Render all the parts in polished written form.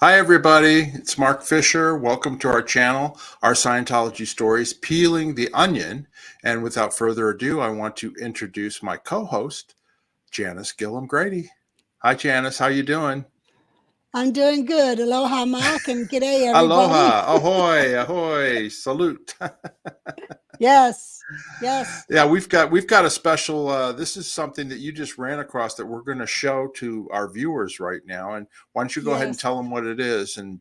Hi, everybody. It's Mark Fisher. Welcome to our channel, our Scientology stories, Peeling the Onion. And without further ado, I want to introduce my co-host, Janis Gillham Grady. Hi, Janis. How you doing? I'm doing good. Aloha, Mark, and g'day, everybody. Aloha. Ahoy. Ahoy. Salute. Yes, yes, Yeah, we've got a special. This is something that you just ran across that we're going to show to our viewers right now. And why don't you go ahead and yes. tell them what it is? And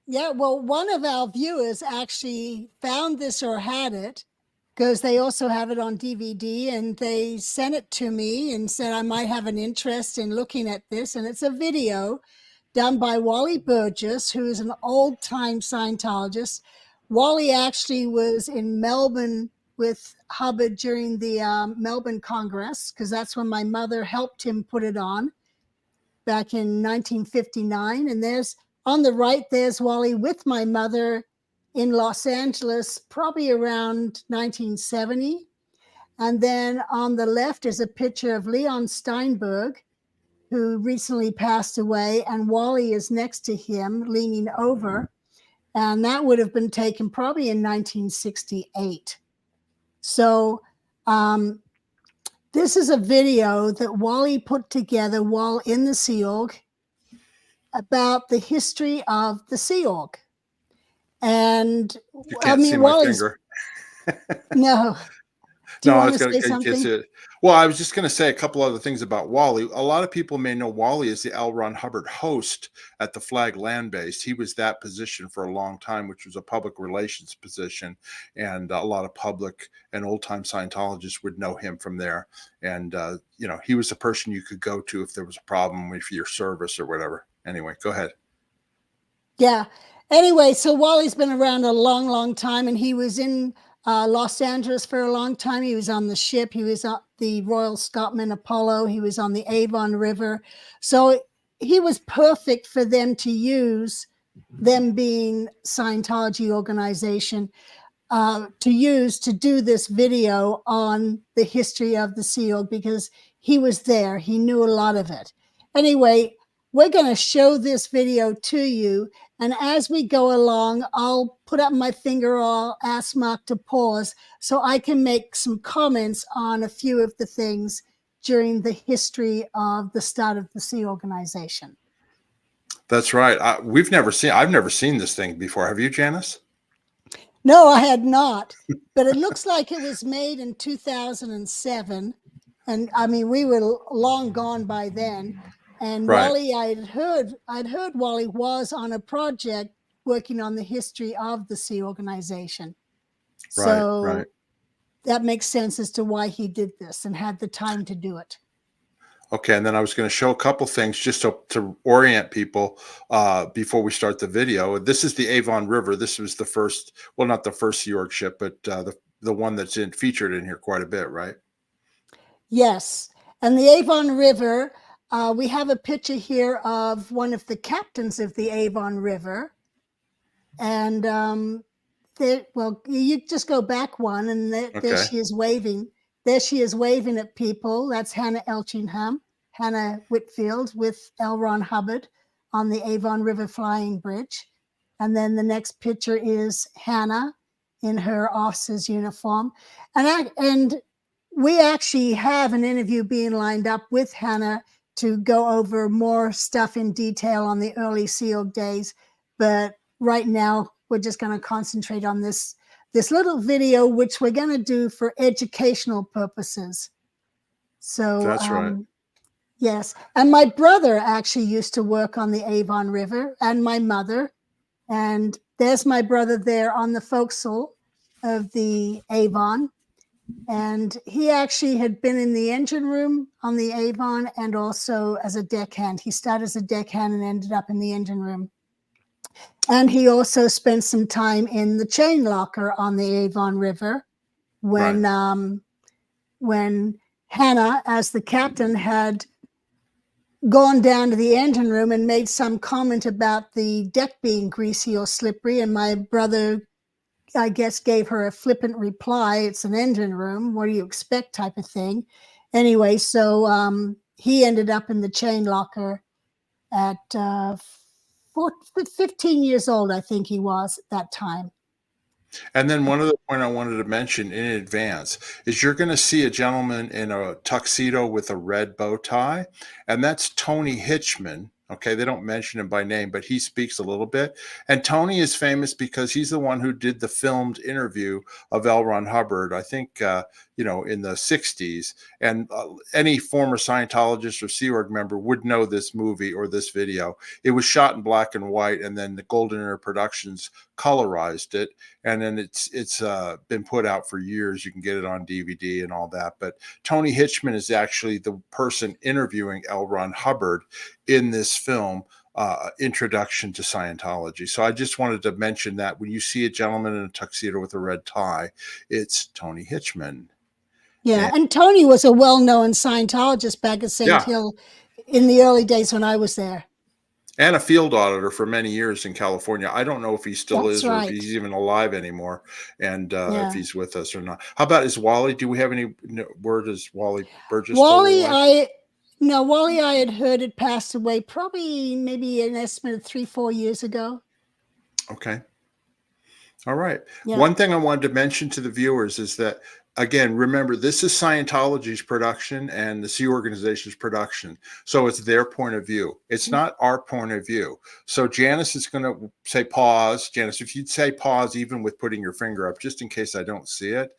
Yeah, well, one of our viewers actually found this or had it because they also have it on DVD, and they sent it to me and said I might have an interest in looking at this. And it's a video done by Wally Burgess, who is an old-time Scientologist. Wally actually was in Melbourne with Hubbard during the Melbourne Congress, because that's when my mother helped him put it on back in 1959. And there's on the right, there's Wally with my mother in Los Angeles, probably around 1970. And then on the left is a picture of Leon Steinberg, who recently passed away, and Wally is next to him, leaning over. And that would have been taken probably in 1968. So this is a video that Wally put together while in the Sea Org about the history of the Sea Org. And you can't see my finger. No. Do you want to say something? Well, I was just going to say a couple other things about Wally. A lot of people may know Wally as the L. Ron Hubbard host at the Flag Land Base. He was that position for a long time, which was a public relations position. And a lot of public and old-time Scientologists would know him from there. And, he was the person you could go to if there was a problem with your service or whatever. Anyway, go ahead. Yeah. Anyway, so Wally's been around a long, long time, and he was in Los Angeles for a long time. He was on the ship. He was on the Royal Scotsman Apollo. He was on the Avon River. So he was perfect for them to use, them being Scientology organization, to use to do this video on the history of the Sea Org, because he was there. He knew a lot of it. Anyway, we're going to show this video to you. And as we go along, I'll put up my finger or I'll ask Mark to pause so I can make some comments on a few of the things during the history of the start of the Sea Organization. That's right. I've never seen this thing before. Have you, Janis? No, I had not. But it looks like it was made in 2007. And I mean, we were long gone by then. And right. Wally, I'd heard Wally was on a project working on the history of the Sea Organization. So right. That makes sense as to why he did this and had the time to do it. Okay, and then I was going to show a couple things just to orient people before we start the video. This is the Avon River. This was the first, well, not the first Sea Org ship, but the one that's featured in here quite a bit, right? Yes, and the Avon River. We have a picture here of one of the captains of the Avon River. And well, you just go back one, and there she is waving. There she is waving at people. That's Hannah Elchingham, Hannah Whitfield with L. Ron Hubbard on the Avon River Flying Bridge. And then the next picture is Hannah in her officer's uniform. And we actually have an interview being lined up with Hannah to go over more stuff in detail on the early Sea Org days. But right now, we're just going to concentrate on this little video, which we're going to do for educational purposes. So that's right. Yes. And my brother actually used to work on the Avon River, and my mother. And there's my brother there on the forecastle of the Avon. And he actually had been in the engine room on the Avon and also as a deckhand. He started as a deckhand and ended up in the engine room. And he also spent some time in the chain locker on the Avon River when Hannah, as the captain, had gone down to the engine room and made some comment about the deck being greasy or slippery. And my brother, I guess, gave her a flippant reply. It's an engine room. What do you expect, type of thing. Anyway, so he ended up in the chain locker at 15 years old, I think he was at that time. And then one other point I wanted to mention in advance is you're going to see a gentleman in a tuxedo with a red bow tie, and that's Tony Hitchman. Okay, they don't mention him by name, but he speaks a little bit. And Tony is famous because he's the one who did the filmed interview of L. Ron Hubbard, I think, in the 60s. And any former Scientologist or Sea Org member would know this movie or this video. It was shot in black and white, and then the Golden Era Productions colorized it, and then it's been put out for years. You can get it on DVD and all that. But Tony Hitchman is actually the person interviewing L. Ron Hubbard in this film, Introduction to Scientology. So I just wanted to mention that when you see a gentleman in a tuxedo with a red tie, it's Tony Hitchman. Yeah, and Tony was a well-known Scientologist back at St. Hill in the early days when I was there. And a field auditor for many years in California. I don't know if he still That's is, or right. if he's even alive anymore, and if he's with us or not. How about, is Wally? Do we have any word? Is Wally Burgess Wally, still alive? Wally, I had heard had passed away probably maybe an estimate of 3-4 years ago. Okay. All right. Yeah. One thing I wanted to mention to the viewers is that, again, remember, this is Scientology's production and the Sea Organization's production. So it's their point of view. It's not our point of view. So Janis is going to say pause. Janis, if you'd say pause, even with putting your finger up, just in case I don't see it,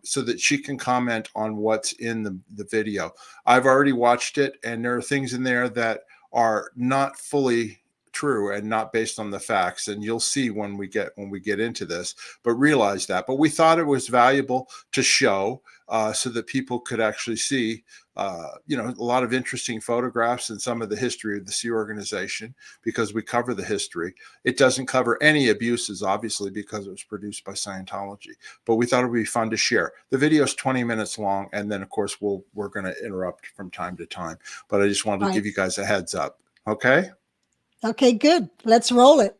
so that she can comment on what's in the video. I've already watched it, and there are things in there that are not fully true and not based on the facts, and you'll see when we get into this, but realize that. But we thought it was valuable to show so that people could actually see a lot of interesting photographs and some of the history of the Sea Organization, because we cover the history. It doesn't cover any abuses, obviously, because it was produced by Scientology, but we thought it would be fun to share. The video is 20 minutes long, and then of course we're going to interrupt from time to time, but I just wanted to give you guys a heads up. Okay. Okay, good. Let's roll it.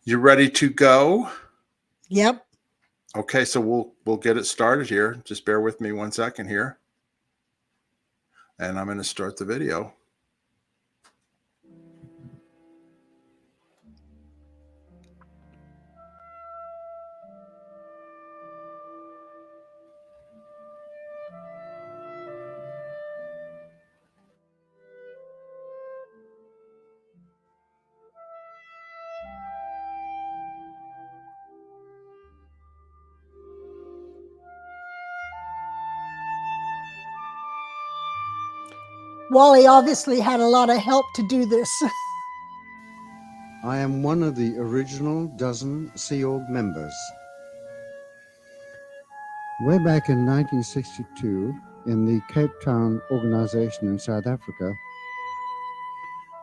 You ready to go? Yep. Okay, so we'll get it started here. Just bear with me 1 second here. And I'm going to start the video. Wally obviously had a lot of help to do this. I am one of the original dozen Sea Org members. Way back in 1962, in the Cape Town organization in South Africa,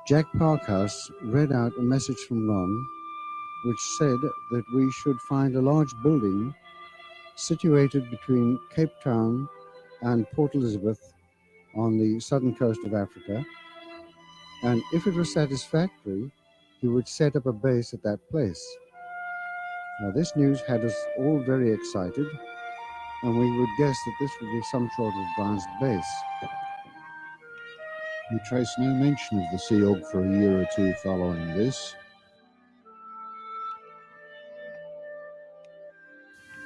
Jack Parkhouse read out a message from Ron, which said that we should find a large building situated between Cape Town and Port Elizabeth on the southern coast of Africa, and if it was satisfactory, he would set up a base at that place. Now, this news had us all very excited, and we would guess that this would be some sort of advanced base. We trace no mention of the Sea Org for a year or two following this.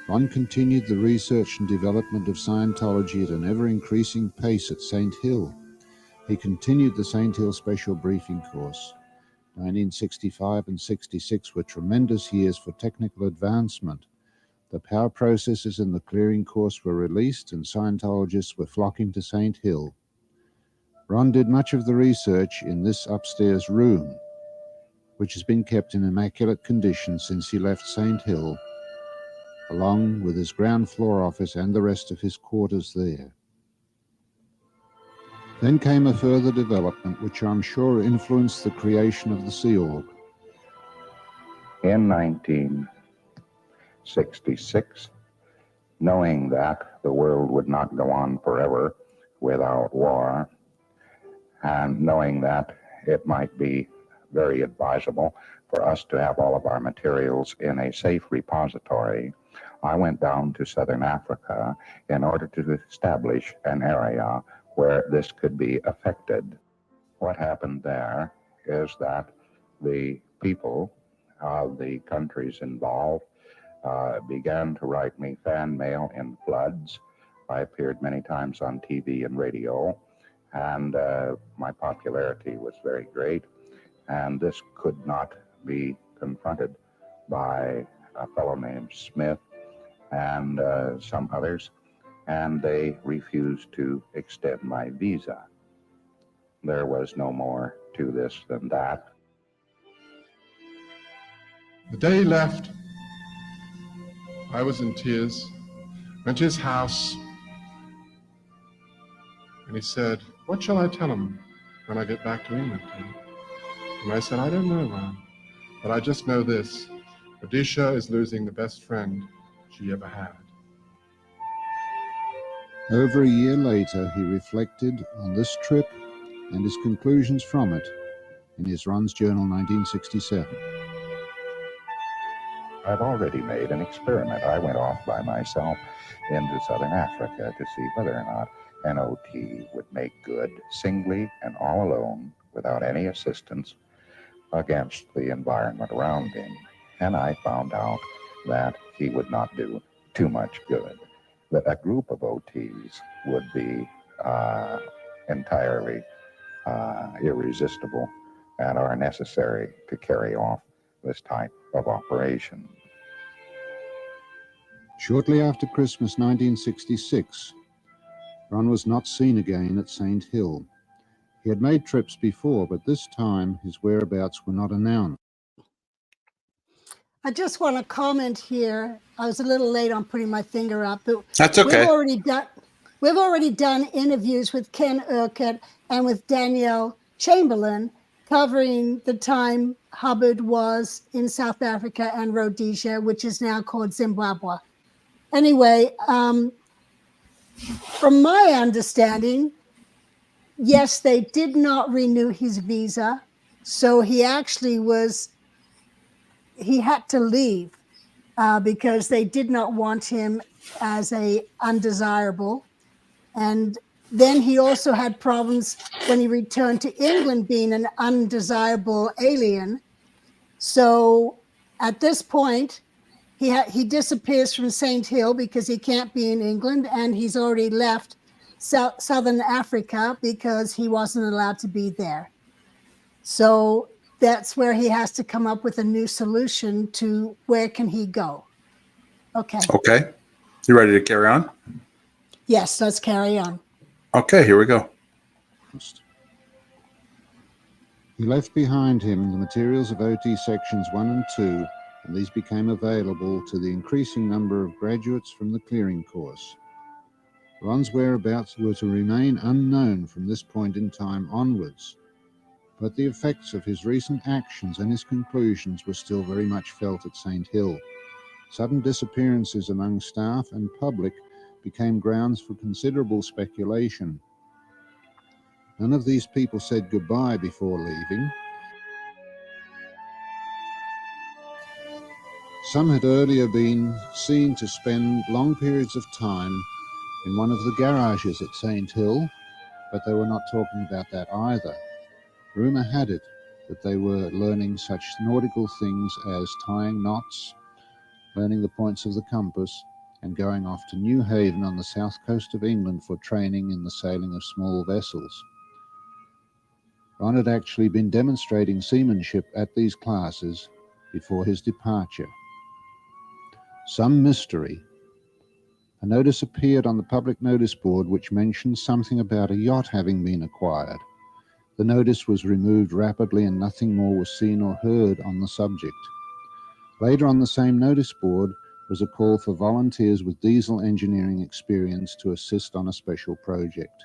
Ron continued the research and development of Scientology at an ever-increasing pace at St. Hill. He continued the St. Hill Special Briefing Course. 1965 and 66 were tremendous years for technical advancement. The power processes in the clearing course were released, and Scientologists were flocking to St. Hill. Ron did much of the research in this upstairs room, which has been kept in immaculate condition since he left St. Hill, along with his ground floor office and the rest of his quarters there. Then came a further development which I'm sure influenced the creation of the Sea Org. In 1966, knowing that the world would not go on forever without war, and knowing that it might be very advisable for us to have all of our materials in a safe repository, I went down to Southern Africa in order to establish an area where this could be effected. What happened there is that the people of the countries involved began to write me fan mail in floods. I appeared many times on TV and radio, and my popularity was very great. And this could not be confronted by a fellow named Smith and some others, and they refused to extend my visa. There was no more to this than that. The day he left, I was in tears, went to his house, and he said, "What shall I tell him when I get back to England, Tim?" And I said, "I don't know, Ron, but I just know this. Rhodesia is losing the best friend she ever had." Over a year later, he reflected on this trip and his conclusions from it in his Ron's Journal 1967. I've already made an experiment. I went off by myself into southern Africa to see whether or not an OT would make good singly and all alone without any assistance against the environment around him. And I found out that he would not do too much good, that a group of OTs would be entirely irresistible and are necessary to carry off this type of operation. Shortly after Christmas 1966, Ron was not seen again at St. Hill. He had made trips before, but this time his whereabouts were not announced. I just want to comment here. I was a little late on putting my finger up, but That's okay. We've already done interviews with Ken Urquhart and with Danielle Chamberlain covering the time Hubbard was in South Africa and Rhodesia, which is now called Zimbabwe. Anyway, from my understanding, yes, they did not renew his visa. So he actually he had to leave because they did not want him as a undesirable. And then he also had problems when he returned to England being an undesirable alien. So at this point, he disappears from St. Hill because he can't be in England, and he's already left Southern Africa because he wasn't allowed to be there. So that's where he has to come up with a new solution to where can he go. Okay. Okay. You ready to carry on? Yes, let's carry on. Okay, here we go. He left behind him the materials of OT sections 1 and 2, and these became available to the increasing number of graduates from the clearing course. Ron's whereabouts were to remain unknown from this point in time onwards, but the effects of his recent actions and his conclusions were still very much felt at St. Hill. Sudden disappearances among staff and public became grounds for considerable speculation. None of these people said goodbye before leaving. Some had earlier been seen to spend long periods of time in one of the garages at St. Hill, but they were not talking about that either. Rumour had it that they were learning such nautical things as tying knots, learning the points of the compass, and going off to New Haven on the south coast of England for training in the sailing of small vessels. Ron had actually been demonstrating seamanship at these classes before his departure. Some mystery. A notice appeared on the public notice board which mentioned something about a yacht having been acquired. The notice was removed rapidly and nothing more was seen or heard on the subject. Later on the same notice board was a call for volunteers with diesel engineering experience to assist on a special project.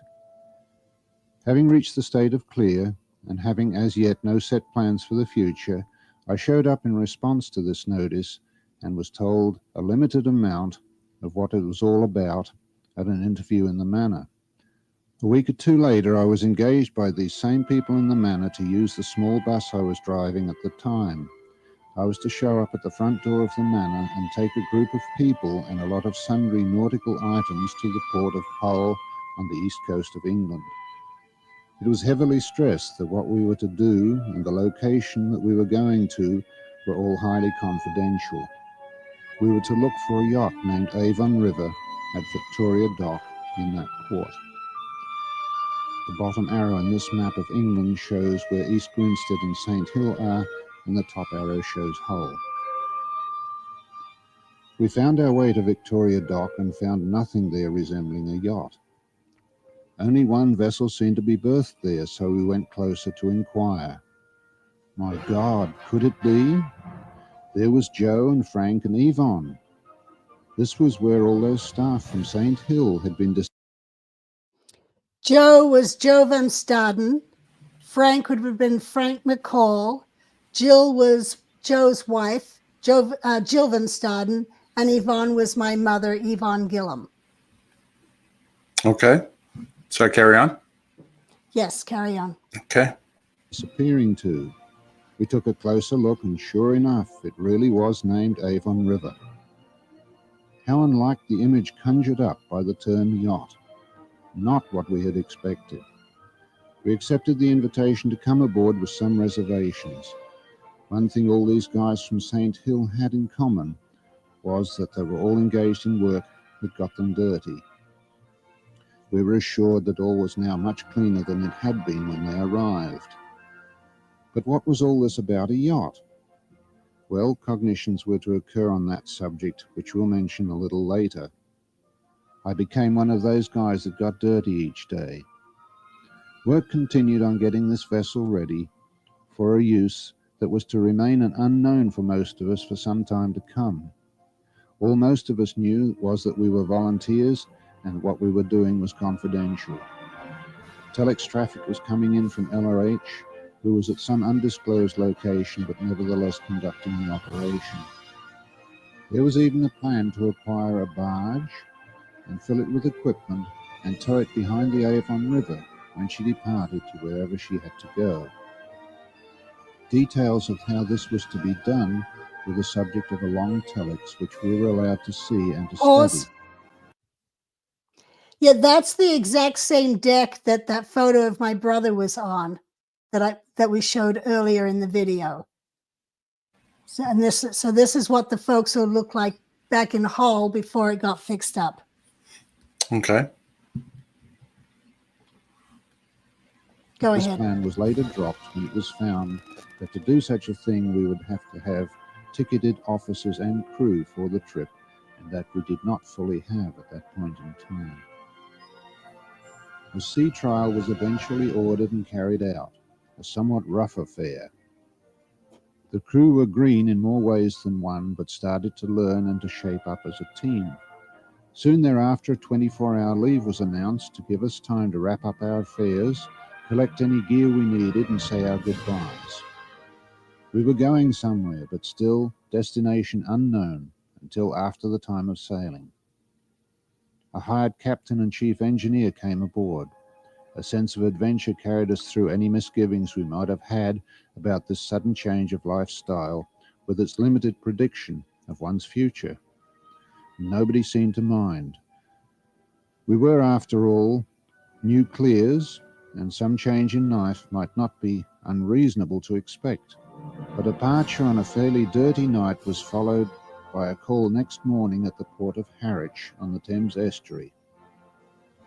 Having reached the state of clear, and having as yet no set plans for the future, I showed up in response to this notice and was told a limited amount of what it was all about at an interview in the Manor. A week or two later, I was engaged by these same people in the Manor to use the small bus I was driving at the time. I was to show up at the front door of the Manor and take a group of people and a lot of sundry nautical items to the port of Hull on the east coast of England. It was heavily stressed that what we were to do and the location that we were going to were all highly confidential. We were to look for a yacht named Avon River at Victoria Dock in that port. The bottom arrow in this map of England shows where East Grinstead and St Hill are, and the top arrow shows Hull. We found our way to Victoria Dock and found nothing there resembling a yacht. Only one vessel seemed to be berthed there, so we went closer to inquire. My God, could it be? There was Joe and Frank and Yvonne. This was where all those staff from St Hill had been Joe was Joe Van Staden. Frank would have been Frank McCall. Jill was Joe's wife, Jill Van Staden, and Yvonne was my mother, Yvonne Gillham. Okay. So I carry on? Yes, carry on. Okay. disappearing to. We took a closer look, and sure enough, it really was named Avon River. How unlike the image conjured up by the term yacht. Not what we had expected. We accepted the invitation to come aboard with some reservations. One thing all these guys from St Hill had in common was that they were all engaged in work that got them dirty. We were assured that all was now much cleaner than it had been when they arrived. But what was all this about a yacht? Well, cognitions were to occur on that subject, which we'll mention a little later. I became one of those guys that got dirty each day. Work continued on getting this vessel ready for a use that was to remain an unknown for most of us for some time to come. All most of us knew was that we were volunteers and what we were doing was confidential. Telex traffic was coming in from LRH, who was at some undisclosed location but nevertheless conducting the operation. There was even a plan to acquire a barge and fill it with equipment and tow it behind the Avon River when she departed to wherever she had to go. Details of how this was to be done were the subject of a long telex which we were allowed to see and to study. Yeah, that's the exact same deck that photo of my brother was on, that we showed earlier in the video. So this is what the folks will look like back in Hull before it got fixed up. Okay. Go This ahead. plan was later dropped when it was found that to do such a thing we would have to have ticketed officers and crew for the trip, and that we did not fully have at that point in time. A sea trial was eventually ordered and carried out, a somewhat rough affair. The crew were green in more ways than one, but started to learn and to shape up as a team. Soon thereafter, a 24-hour leave was announced to give us time to wrap up our affairs, collect any gear we needed, and say our goodbyes. We were going somewhere, but still destination unknown until after the time of sailing. A hired captain and chief engineer came aboard. A sense of adventure carried us through any misgivings we might have had about this sudden change of lifestyle with its limited prediction of one's future. Nobody seemed to mind. We were, after all, new clears, and some change in life might not be unreasonable to expect. A departure on a fairly dirty night was followed by a call next morning at the port of Harwich on the Thames estuary.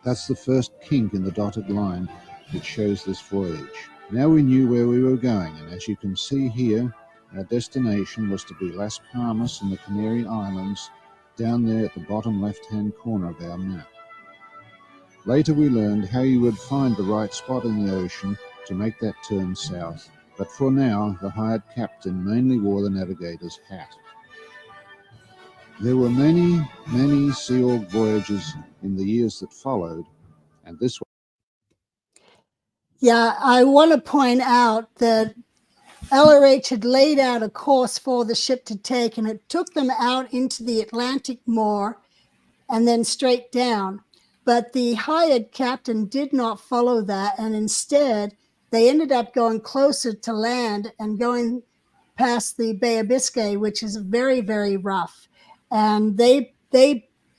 That's the first kink in the dotted line which shows this voyage. Now we knew where we were going, and as you can see here, our destination was to be Las Palmas in the Canary Islands, down there at the bottom left-hand corner of our map. Later we learned how you would find the right spot in the ocean to make that turn south, but for now the hired captain mainly wore the navigator's hat. There were many, many Sea Org voyages in the years that followed, and this one. Yeah, I want to point out that LRH had laid out a course for the ship to take, and it took them out into the Atlantic more and then straight down. But the hired captain did not follow that, and instead they ended up going closer to land and going past the Bay of Biscay, which is very, very rough. And they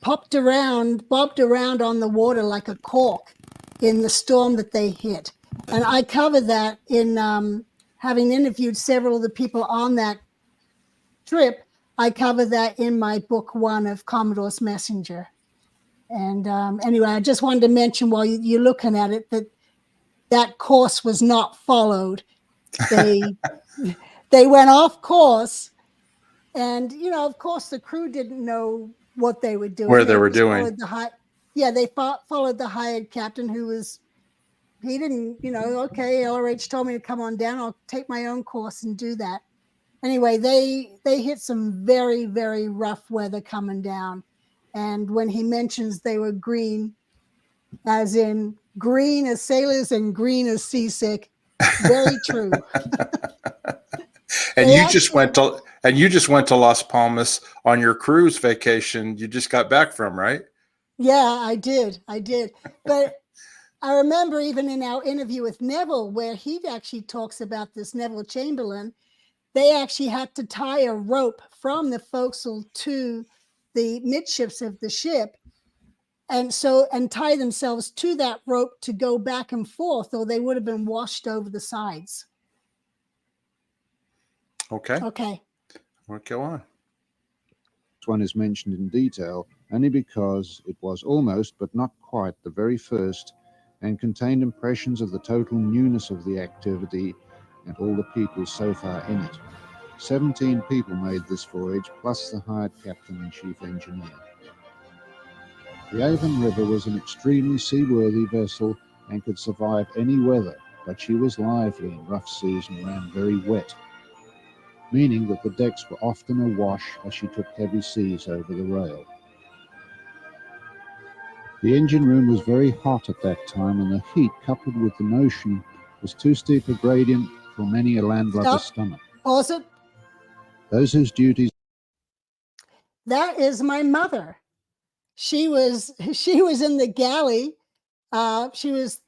bobbed around on the water like a cork in the storm that they hit. And I cover that in having interviewed several of the people on that trip. I cover that in my book 1 of Commodore's Messenger. And anyway, I just wanted to mention while you're looking at it that course was not followed. They went off course, and of course, the crew didn't know what they were doing. Where they were doing. They followed the hired captain, he didn't, okay, LRH told me to come on down. I'll take my own course and do that. Anyway, they hit some very, very rough weather coming down. And when he mentions they were green, as in green as sailors and green as seasick, very true. And you just went to Las Palmas on your cruise vacation. You just got back from, right? Yeah, I did. But I remember even in our interview with Neville, where he actually talks about this, Neville Chamberlain, they actually had to tie a rope from the forecastle to the midships of the ship, and tie themselves to that rope to go back and forth, or they would have been washed over the sides. Okay. We'll go on. This one is mentioned in detail only because it was almost, but not quite, the very first, and contained impressions of the total newness of the activity and all the people so far in it. 17 people made this voyage, plus the hired captain and chief engineer. The Avon River was an extremely seaworthy vessel and could survive any weather, but she was lively in rough seas and ran very wet, meaning that the decks were often awash as she took heavy seas over the rail. The engine room was very hot at that time, and the heat, coupled with the motion, was too steep a gradient for many a landlubber's stomach. Pause it. Those whose duties... That is my mother. She was in the galley. She was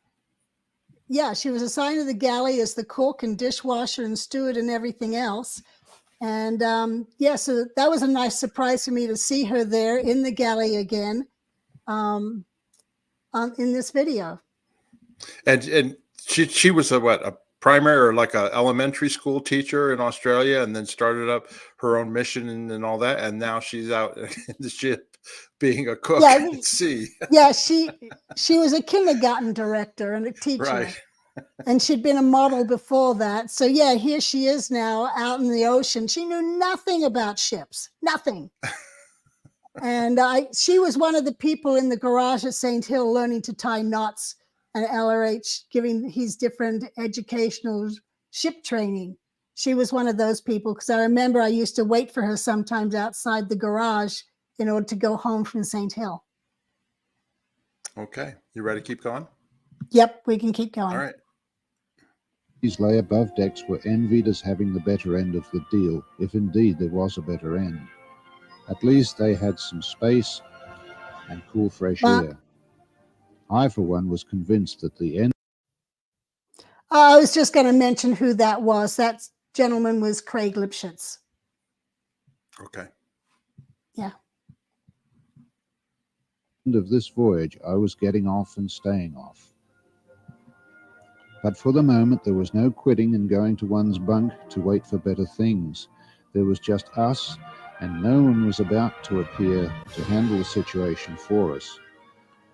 assigned to the galley as the cook and dishwasher and steward and everything else. And so that was a nice surprise for me to see her there in the galley again, in this video. And she was a primary or like a elementary school teacher in Australia, and then started up her own mission and all that. And now she's out in the ship being a cook at sea. Yeah, she was a kindergarten director and a teacher. Right. And she'd been a model before that. So yeah, here she is now out in the ocean. She knew nothing about ships, nothing. And she was one of the people in the garage at St. Hill learning to tie knots, and LRH giving his different educational ship training. She was one of those people, because I remember I used to wait for her sometimes outside the garage in order to go home from St. Hill. Okay. You ready to keep going? Yep, we can keep going. All right. These lay above decks were envied as having the better end of the deal, if indeed there was a better end. At least they had some space and cool fresh air. I, for one, was convinced that the end... I was just going to mention who that was. That gentleman was Craig Lipschitz. Okay. Yeah. End of this voyage, I was getting off and staying off. But for the moment, there was no quitting and going to one's bunk to wait for better things. There was just us, and no one was about to appear to handle the situation for us.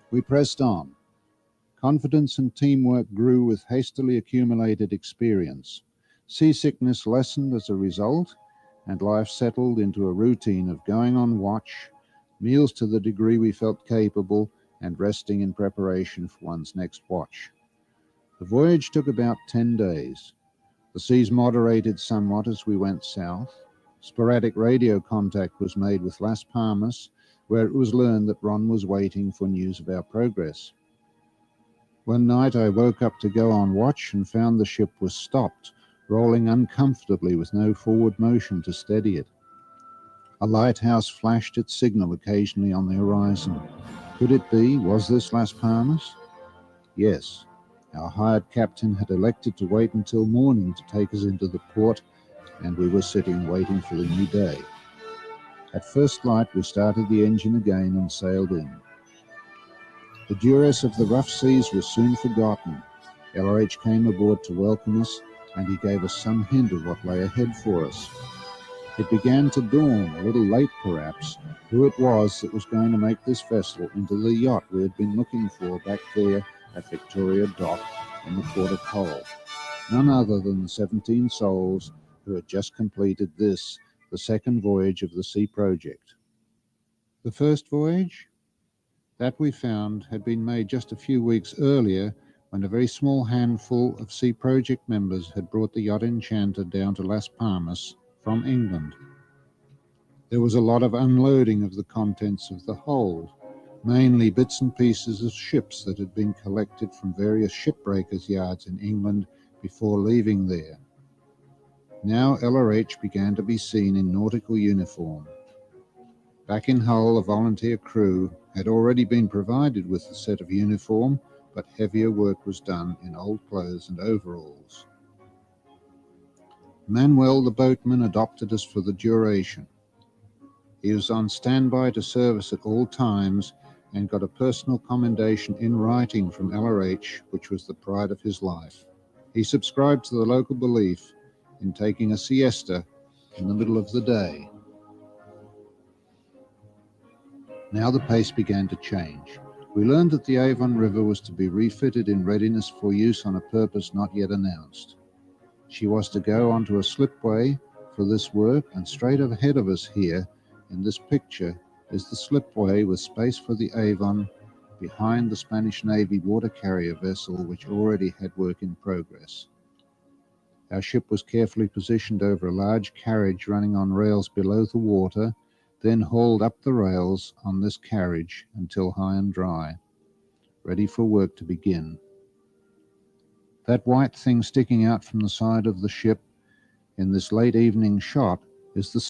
We pressed on. Confidence and teamwork grew with hastily accumulated experience. Seasickness lessened as a result, and life settled into a routine of going on watch, meals to the degree we felt capable, and resting in preparation for one's next watch. The voyage took about 10 days. The seas moderated somewhat as we went south. Sporadic radio contact was made with Las Palmas, where it was learned that Ron was waiting for news of our progress. One night I woke up to go on watch and found the ship was stopped, rolling uncomfortably with no forward motion to steady it. A lighthouse flashed its signal occasionally on the horizon. Could it be? Was this Las Palmas? Yes. Our hired captain had elected to wait until morning to take us into the port, and we were sitting waiting for the new day. At first light, we started the engine again and sailed in. The duress of the rough seas was soon forgotten. LRH came aboard to welcome us, and he gave us some hint of what lay ahead for us. It began to dawn, a little late perhaps, who it was that was going to make this vessel into the yacht we had been looking for back there at Victoria Dock in the Port of Hull. None other than the 17 souls who had just completed this, the second voyage of the Sea Project. The first voyage? That we found had been made just a few weeks earlier, when a very small handful of Sea Project members had brought the yacht Enchanter down to Las Palmas from England. There was a lot of unloading of the contents of the hold, mainly bits and pieces of ships that had been collected from various shipbreakers' yards in England before leaving there. Now LRH began to be seen in nautical uniform. Back in Hull, a volunteer crew had already been provided with a set of uniform, but heavier work was done in old clothes and overalls. Manuel, the boatman, adopted us for the duration. He was on standby to service at all times and got a personal commendation in writing from LRH, which was the pride of his life. He subscribed to the local belief in taking a siesta in the middle of the day. Now the pace began to change. We learned that the Avon River was to be refitted in readiness for use on a purpose not yet announced. She was to go onto a slipway for this work, and straight ahead of us here in this picture is the slipway with space for the Avon behind the Spanish Navy water carrier vessel, which already had work in progress. Our ship was carefully positioned over a large carriage running on rails below the water, then hauled up the rails on this carriage until high and dry, ready for work to begin. That white thing sticking out from the side of the ship in this late evening shot is the...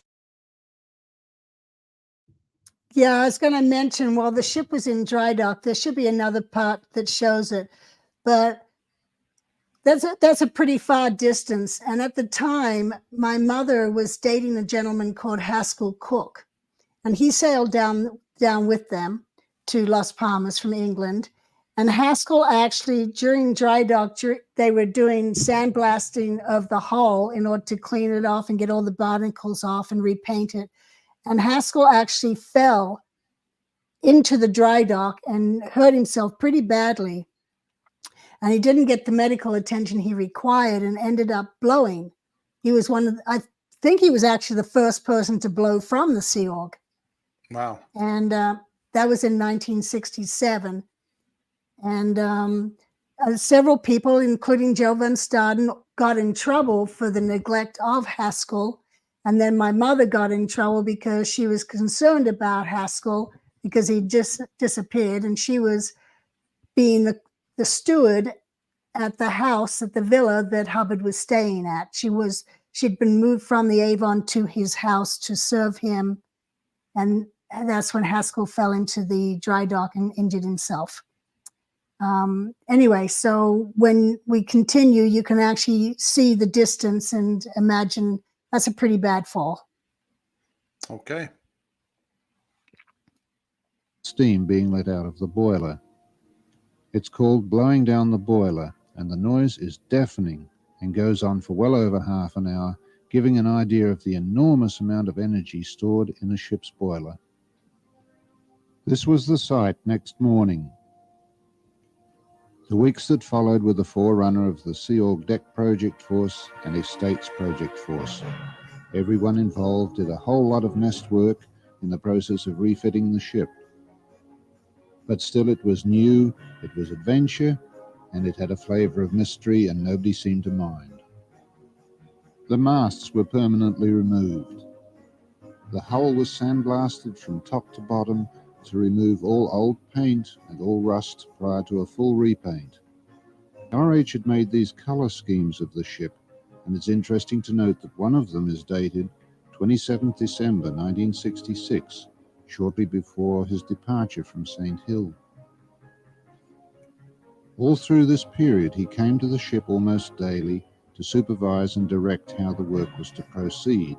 Yeah, I was going to mention, while the ship was in dry dock, there should be another part that shows it, but that's a pretty far distance. And at the time, my mother was dating a gentleman called Haskell Cook, and he sailed down with them to Las Palmas from England. And Haskell actually, during dry dock, they were doing sandblasting of the hull in order to clean it off and get all the barnacles off and repaint it. And Haskell actually fell into the dry dock and hurt himself pretty badly. And he didn't get the medical attention he required and ended up blowing. He was I think he was actually the first person to blow from the Sea Org. Wow. And that was in 1967. And several people, including Joe Van Staden, got in trouble for the neglect of Haskell. And then my mother got in trouble because she was concerned about Haskell because he just disappeared, and she was being the steward at the house, at the villa that Hubbard was staying at. She'd been moved from the Avon to his house to serve him, and that's when Haskell fell into the dry dock and injured himself. Anyway, so when we continue, you can actually see the distance and imagine that's a pretty bad fall. Okay. Steam being let out of the boiler. It's called blowing down the boiler, and the noise is deafening and goes on for well over half an hour, giving an idea of the enormous amount of energy stored in a ship's boiler. This was the sight next morning. The weeks that followed were the forerunner of the Sea Org Deck Project Force and Estates Project Force. Everyone involved did a whole lot of nest work in the process of refitting the ship. But still it was new, it was adventure, and it had a flavour of mystery, and nobody seemed to mind. The masts were permanently removed. The hull was sandblasted from top to bottom to remove all old paint and all rust prior to a full repaint. LRH had made these colour schemes of the ship, and it's interesting to note that one of them is dated 27th December 1966, shortly before his departure from St. Hill. All through this period, he came to the ship almost daily to supervise and direct how the work was to proceed.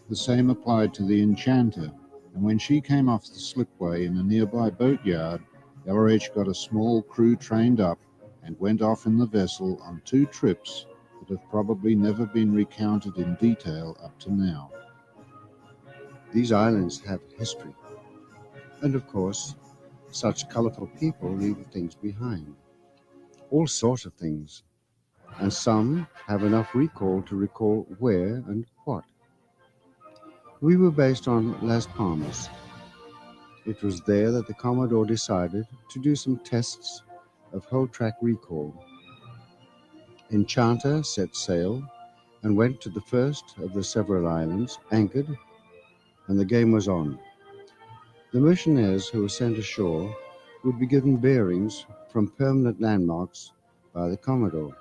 The same applied to the Enchanter, and when she came off the slipway in a nearby boatyard, LRH got a small crew trained up and went off in the vessel on 2 trips that have probably never been recounted in detail up to now. These islands have history, and of course, such colorful people leave things behind. All sorts of things, and some have enough recall to recall where and what. We were based on Las Palmas. It was there that the Commodore decided to do some tests of whole track recall. Enchanter set sail and went to the first of the several islands, anchored, and the game was on. The missionaries who were sent ashore would be given bearings from permanent landmarks by the Commodore.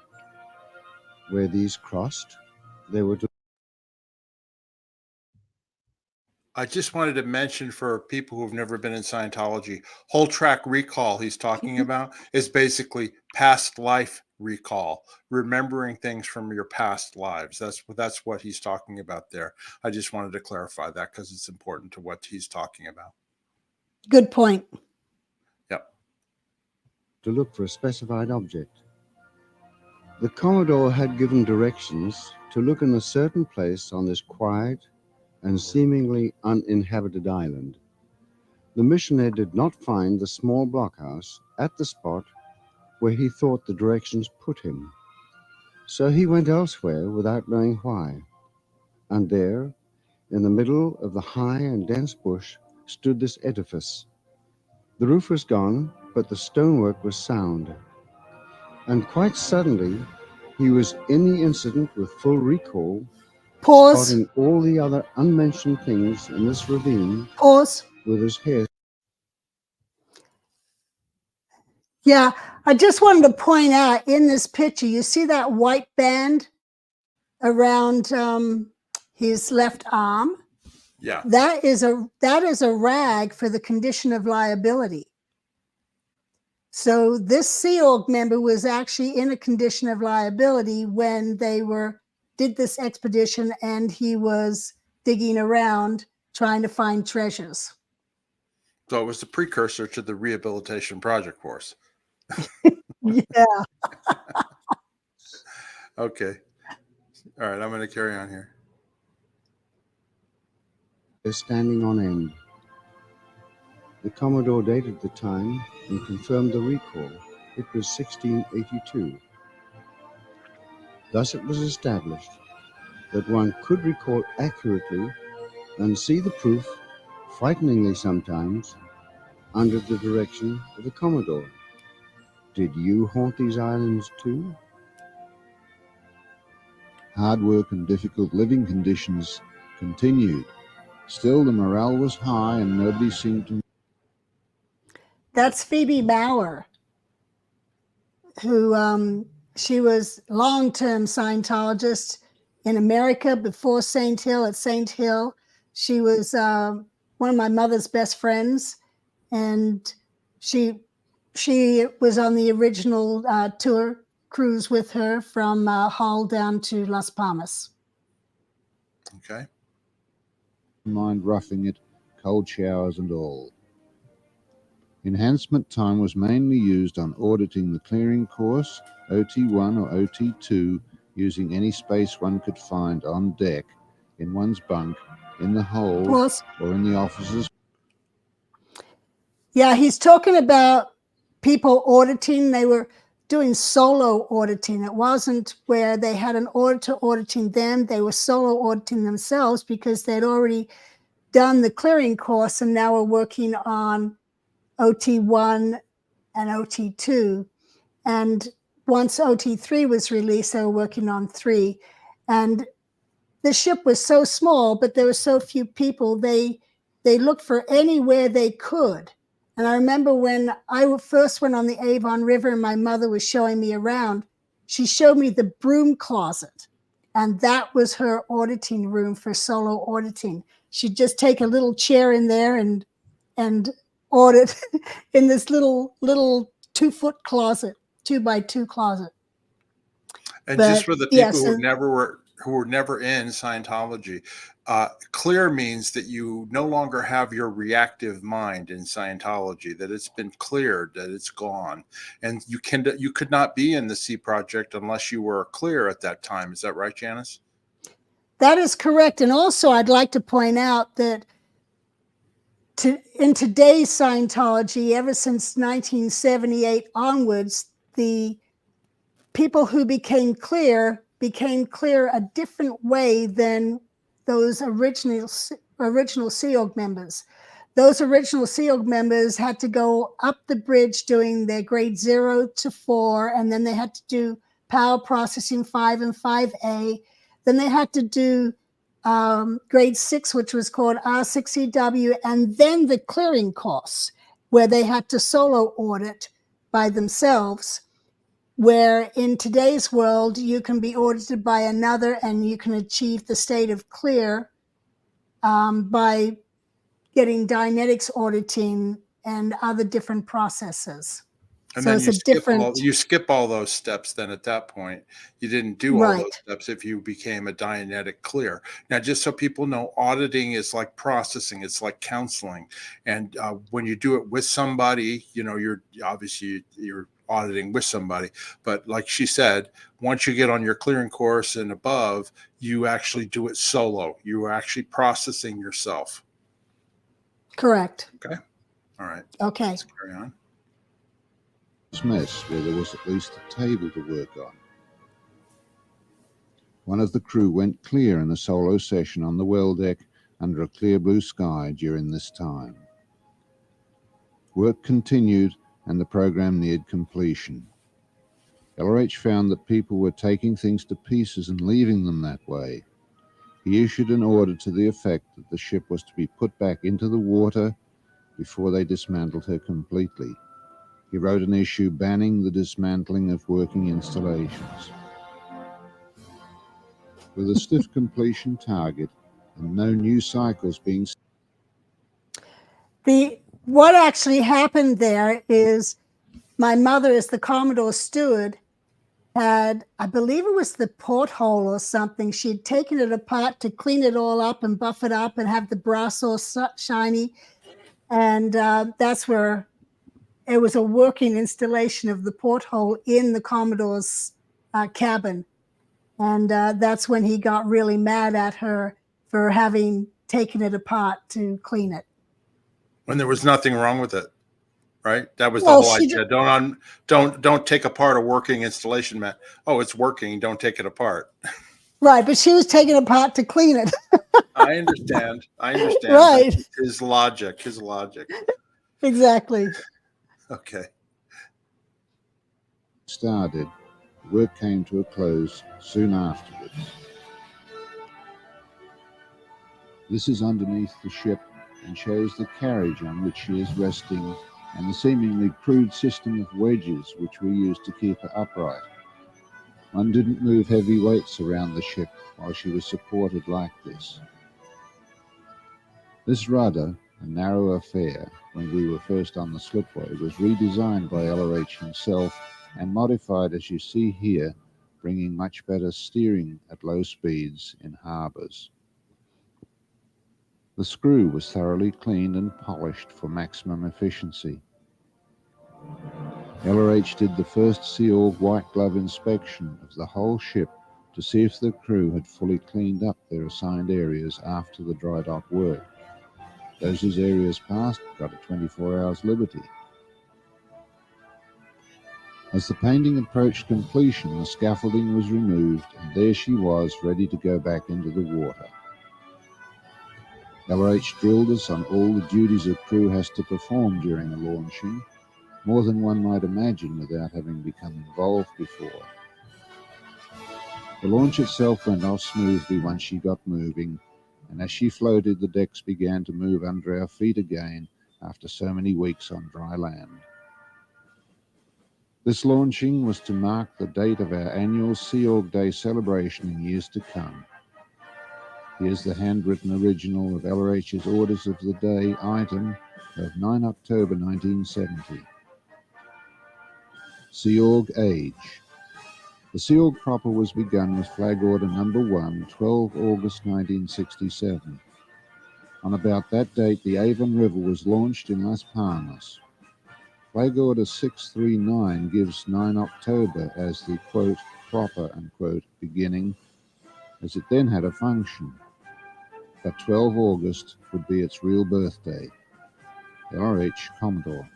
Where these crossed, they were to... I just wanted to mention for people who've never been in Scientology, whole track recall he's talking about is basically past life recall, remembering things from your past lives. That's what he's talking about there. I just wanted to clarify that because it's important to what he's talking about. Good point. Yep. to look for a specified object. The Commodore had given directions to look in a certain place on this quiet and seemingly uninhabited island. The missionary did not find the small blockhouse at the spot where he thought the directions put him. So he went elsewhere without knowing why. And there, in the middle of the high and dense bush, stood this edifice. The roof was gone, but the stonework was sound. And quite suddenly, he was in the incident with full recall, Pause. spotting all the other unmentioned things in this ravine Pause. with his hair. Yeah, I just wanted to point out in this picture, you see that white band around his left arm? Yeah. That is a rag for the condition of liability. So this Sea Org member was actually in a condition of liability when they did this expedition, and he was digging around trying to find treasures. So it was the precursor to the rehabilitation project course. Yeah. Okay. All right, I'm going to carry on here. Standing on end. The Commodore dated the time and confirmed the recall. It was 1682. Thus it was established that one could recall accurately and see the proof, frighteningly sometimes, under the direction of the Commodore. Did you haunt these islands too? Hard work and difficult living conditions continued. Still, the morale was high and nobody seemed to... That's Phoebe Bauer, who she was long-term Scientologist in America before St. Hill. At St. Hill, she was one of my mother's best friends, and she was on the original tour cruise with her from Hull down to Las Palmas. Okay. mind roughing it, cold showers and all. Enhancement time was mainly used on auditing the clearing course, OT1 or OT2, using any space one could find on deck, in one's bunk, in the hold, Pause. or in the offices. Yeah, he's talking about people auditing. They were doing solo auditing. It wasn't where they had an auditor auditing them. They were solo auditing themselves because they'd already done the clearing course and now are working on OT1 and OT2. And once OT3 was released, they were working on 3. And the ship was so small, but there were so few people, they looked for anywhere they could. And I remember when I first went on the Avon River and my mother was showing me around, she showed me the broom closet. And that was her auditing room for solo auditing. She'd just take a little chair in there and audit in this little 2-foot closet, 2-by-2 closet. And But, just for the people yes, who never were who are never in Scientology, clear means that you no longer have your reactive mind in Scientology, that it's been cleared, that it's gone. And you could not be in the C Project unless you were clear at that time. Is that right, Janis? That is correct. And also, I'd like to point out that in today's Scientology, ever since 1978 onwards, the people who became clear a different way than those original Sea Org members. Those original Sea Org members had to go up the bridge doing their grade 0 to 4, and then they had to do power processing 5 and 5A. Then they had to do grade 6, which was called R6EW, and then the clearing course, where they had to solo audit by themselves, where in today's world, you can be audited by another and you can achieve the state of clear by getting Dynetics auditing and other different processes. And so then it's you skip all those steps. Then at that point, you didn't do all those steps if you became a Dianetic clear. Now, just so people know, auditing is like processing. It's like counseling. And when you do it with somebody, you're auditing with somebody. But like she said, once you get on your clearing course and above, you actually do it solo. You are actually processing yourself. Correct. Okay. All right. Okay. Let's carry on. Mess where there was at least a table to work on. One of the crew went clear in a solo session on the well deck under a clear blue sky during this time. Work continued and the program neared completion. LRH found that people were taking things to pieces and leaving them that way. He issued an order to the effect that the ship was to be put back into the water before they dismantled her completely. He wrote an issue banning the dismantling of working installations. With a stiff completion target and no new cycles being... What actually happened there is my mother, as the Commodore steward, had, I believe it was the porthole or something, she'd taken it apart to clean it all up and buff it up and have the brass all shiny. And that's where it was a working installation of the porthole in the Commodore's cabin. And that's when he got really mad at her for having taken it apart to clean it. When there was nothing wrong with it, right? That was the whole idea. Don't take apart a working installation, Matt. Oh, it's working. Don't take it apart. Right, but she was taking it apart to clean it. I understand. Right. His logic. Exactly. Okay. Started. Work came to a close soon afterwards. This is underneath the ship and shows the carriage on which she is resting and the seemingly crude system of wedges which were used to keep her upright. One didn't move heavy weights around the ship while she was supported like this. This rudder, a narrow affair when we were first on the slipway, was redesigned by LRH himself and modified as you see here, bringing much better steering at low speeds in harbours. The screw was thoroughly cleaned and polished for maximum efficiency. LRH did the first Sea Org white glove inspection of the whole ship to see if the crew had fully cleaned up their assigned areas after the dry dock work. Those whose areas passed got a 24 hours liberty. As the painting approached completion, the scaffolding was removed, and there she was, ready to go back into the water. LRH drilled us on all the duties a crew has to perform during a launching, more than one might imagine without having become involved before. The launch itself went off smoothly once she got moving, and as she floated, the decks began to move under our feet again after so many weeks on dry land. This launching was to mark the date of our annual Sea Org Day celebration in years to come. Here's the handwritten original of LRH's Orders of the Day item of 9 October 1970. Sea Org Age. The Sea Org proper was begun with Flag Order Number 1, 12 August 1967. On about that date, the Avon River was launched in Las Palmas. Flag Order 639 gives 9 October as the, quote, proper, unquote, beginning, as it then had a function. But 12 August would be its real birthday. LRH Commodore.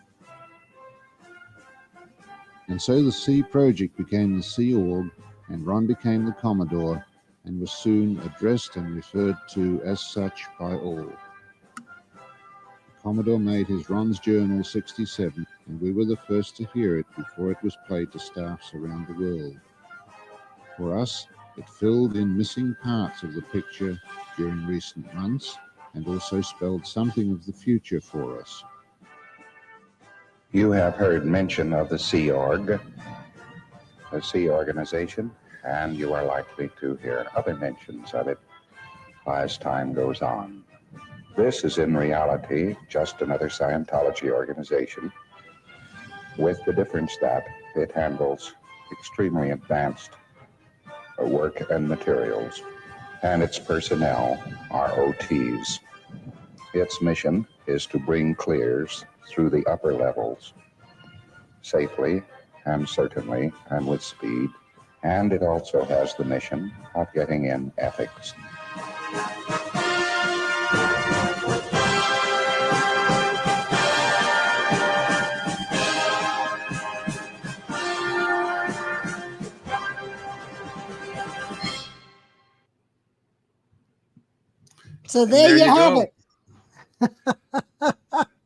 And so the Sea Project became the Sea Org, and Ron became the Commodore, and was soon addressed and referred to as such by all. The Commodore made his Ron's Journal 67, and we were the first to hear it before it was played to staffs around the world. For us, it filled in missing parts of the picture during recent months, and also spelled something of the future for us. You have heard mention of the Sea Org, a sea organization, and you are likely to hear other mentions of it as time goes on. This is in reality just another Scientology organization, with the difference that it handles extremely advanced work and materials, and its personnel are OTs. Its mission is to bring clears through the upper levels safely and certainly and with speed, and it also has the mission of getting in ethics. So there you have it.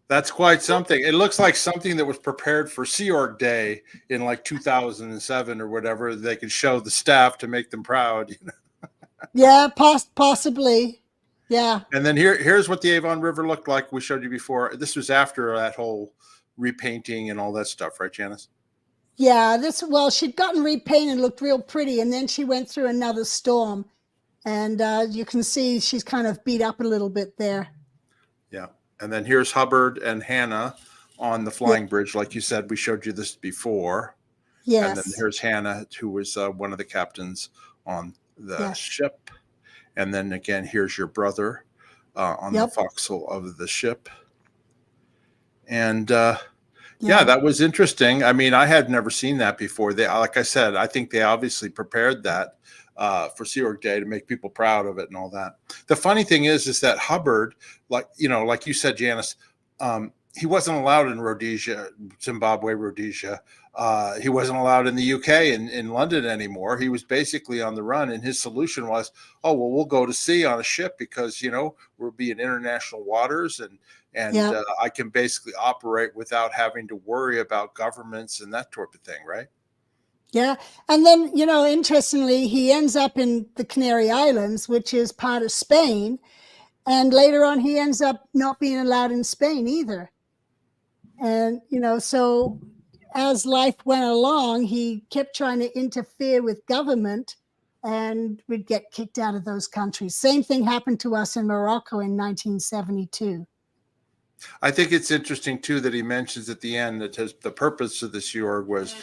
That's quite something. It looks like something that was prepared for Sea Org Day in like 2007 or whatever. They could show the staff to make them proud. You know? Yeah, possibly. Yeah. And then here's what the Avon River looked like. We showed you before. This was after that whole repainting and all that stuff, right, Janis? Yeah, she'd gotten repainted, looked real pretty, and then she went through another storm. And you can see she's kind of beat up a little bit there. Yeah. And then here's Hubbard and Hannah on the flying bridge. Like you said, we showed you this before. Yes. And then here's Hannah, who was one of the captains on the ship. And then again, here's your brother on the forecastle of the ship. And yeah, that was interesting. I mean, I had never seen that before. Like I said, I think they obviously prepared that for Sea Org Day to make people proud of it and all that. The funny thing is that Hubbard, like you said, Janis, he wasn't allowed in Rhodesia, Zimbabwe, Rhodesia. He wasn't allowed in the UK in London anymore. He was basically on the run, and his solution was, oh, well, we'll go to sea on a ship because, we'll be in international waters, and I can basically operate without having to worry about governments and that type of thing, right? Yeah. And then, interestingly, he ends up in the Canary Islands, which is part of Spain. And later on, he ends up not being allowed in Spain either. And, so as life went along, he kept trying to interfere with government and would get kicked out of those countries. Same thing happened to us in Morocco in 1972. I think it's interesting, too, that he mentions at the end that the purpose of the Sea Org was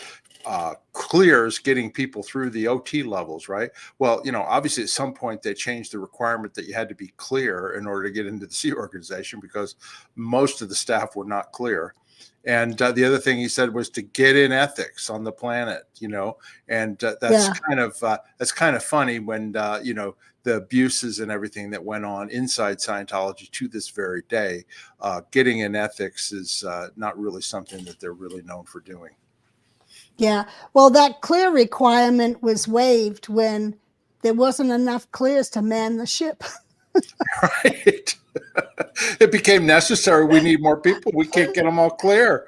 clears getting people through the OT levels, right? Well, obviously at some point they changed the requirement that you had to be clear in order to get into the Sea Organization because most of the staff were not clear. And the other thing he said was to get in ethics on the planet, and that's kind of funny when, the abuses and everything that went on inside Scientology to this very day, getting in ethics is not really something that they're really known for doing. Yeah. Well, that clear requirement was waived when there wasn't enough clears to man the ship. Right. It became necessary. We need more people. We can't get them all clear.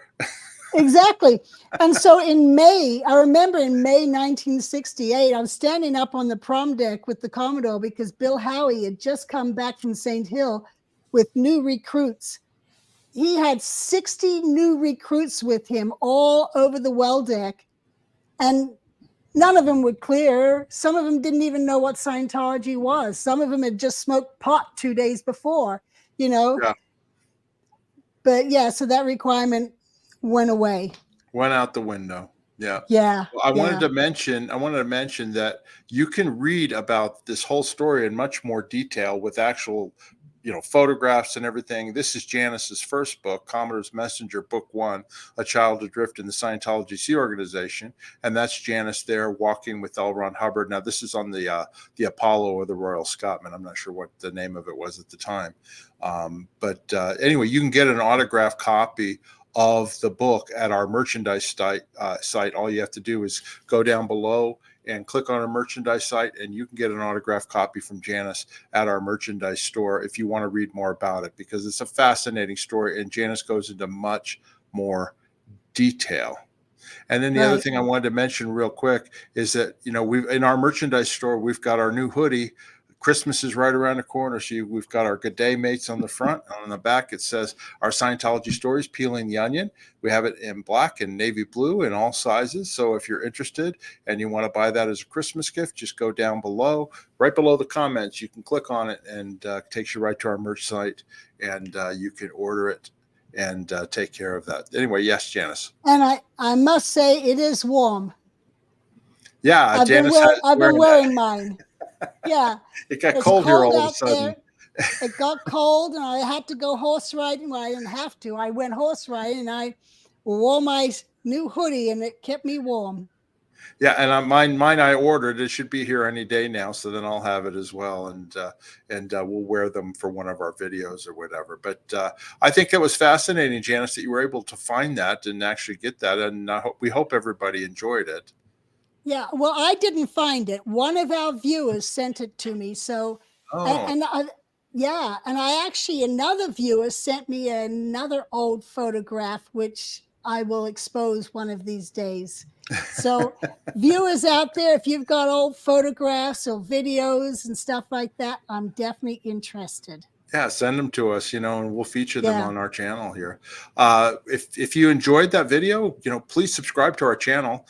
Exactly. And so I remember in May 1968, I was standing up on the prom deck with the Commodore because Bill Howie had just come back from St. Hill with new recruits. He had 60 new recruits with him all over the well deck, and none of them were clear. Some of them didn't even know what Scientology was. Some of them had just smoked pot 2 days before, Yeah. But so that requirement went away. Went out the window. Yeah. Yeah. Well, I wanted Yeah. to mention that you can read about this whole story in much more detail with actual, photographs and everything. This is Janis's first book, Commodore's Messenger, Book One, A Child Adrift in the Scientology Sea Organization, and that's Janis there walking with L. Ron Hubbard. Now, this is on the Apollo or the Royal Scotsman. I'm not sure what the name of it was at the time, but anyway, you can get an autographed copy of the book at our merchandise site. All you have to do is go down below and click on a merchandise site, and you can get an autographed copy from Janis at our merchandise store if you want to read more about it, because it's a fascinating story, and Janis goes into much more detail. And then the other Right. thing I wanted to mention real quick is that, we've in our merchandise store, we've got our new hoodie. Christmas is right around the corner. So we've got our Good Day Mates on the front. On the back, it says our Scientology stories, Peeling the Onion. We have it in black and navy blue in all sizes. So if you're interested and you want to buy that as a Christmas gift, just go down below, right below the comments. You can click on it, and it takes you right to our merch site, and you can order it and take care of that. Anyway, yes, Janis. And I must say it is warm. Yeah, I've been wearing mine. Yeah. It got It's cold here cold all of a out sudden. there. It got cold, and I had to go horse riding. Well, I didn't have to. I went horse riding, and I wore my new hoodie, and it kept me warm. Yeah, and mine I ordered. It should be here any day now, so then I'll have it as well, and we'll wear them for one of our videos or whatever. But I think it was fascinating, Janis, that you were able to find that and actually get that, and we hope everybody enjoyed it. Yeah, well, I didn't find it. One of our viewers sent it to me. So, and yeah, and I actually, another viewer sent me another old photograph, which I will expose one of these days. So, viewers out there, if you've got old photographs or videos and stuff like that, I'm definitely interested. Yeah, send them to us, and we'll feature them Yeah. on our channel here. If you enjoyed that video, please subscribe to our channel.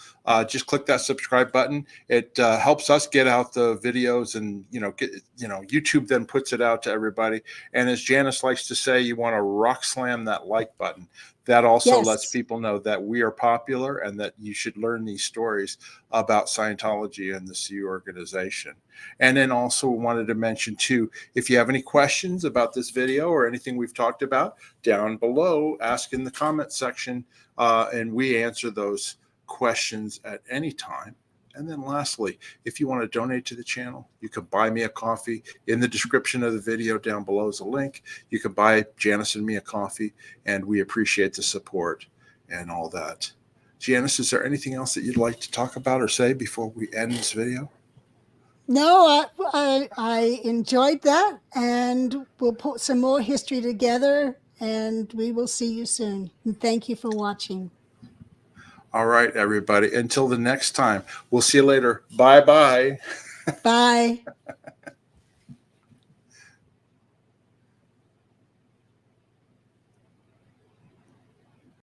Just click that subscribe button. It helps us get out the videos, and YouTube then puts it out to everybody. And as Janis likes to say, you want to rock slam that like button. That also lets people know that we are popular and that you should learn these stories about Scientology and the Sea Organization. And then also wanted to mention too, if you have any questions about this video or anything we've talked about, down below, ask in the comment section, and we answer those questions at any time. And then lastly, if you want to donate to the channel, you can buy me a coffee. In the description of the video down below is a link. You can buy Janis and me a coffee, and we appreciate the support and all that. Janis, is there anything else that you'd like to talk about or say before we end this video? No, I enjoyed that, and we'll put some more history together, and we will see you soon. And thank you for watching. All right, everybody. Until the next time, we'll see you later. Bye-bye. Bye.